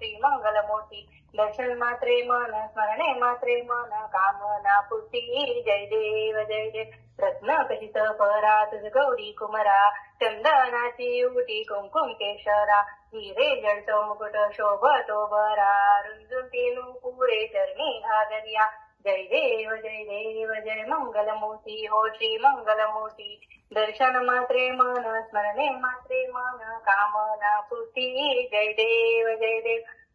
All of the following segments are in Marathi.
श्री मंगलमूर्ती दर्शन मात्रे मन स्मरणे मात्रे मन कामना पूर्ती जय देव जय देव रत्न कशित परा तुझ गौरी कुमरा चंदनाची उटी कुंकुम केशरा हिरे जळतो मुकुट शोभतो बरा रुंजुंती पुरे चरणी घागरिया जय देव जय मंगलमूर्ती हो श्री मंगलमूर्ती दर्शन मात्रे मन स्मरणे मात्रे मन कामना पूर्ती जय देव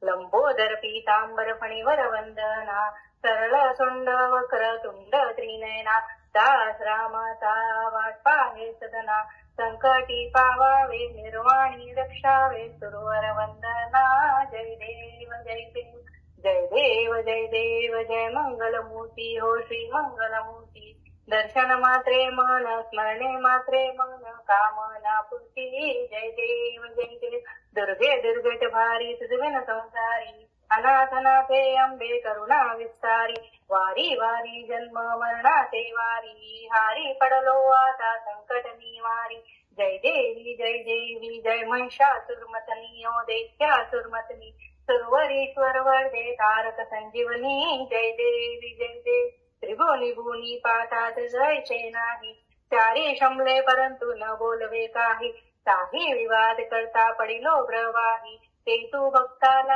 लंबोदर पीतांबर फणीवर वंदना सरळ सुंड वक्र तुंड त्रिनयना दास रामाचा वाट पाहे सदना संकटी पावावे निर्वाणी रक्षावे सुरवर वंदना जय देव जय मंगलमूर्ती हो श्री मंगलमूर्ती दर्शन मात्रे मन स्मरणे मात्रे मन कामना पूर्ती जय देव दुर्गे दुर्गट भारी तुझविन संसारी अनाथनाथे अंबे करुणा विस्तारी वारी वारी जन्म मरणाचे वारी हारी पडलो आता संकट निवारी जय देवी जय महिषासुरमर्दिनी ओ दैत्यासुरमर्दिनी सुरवरीश्वर वरदे तारक संजीवनी जय देवी त्रिभुवनी भुवनी पातात जायचे नाही चारी शंभले परंतु न बोलवे काही काही विवाद करता पडिलो प्रवाही ते तू भक्ताला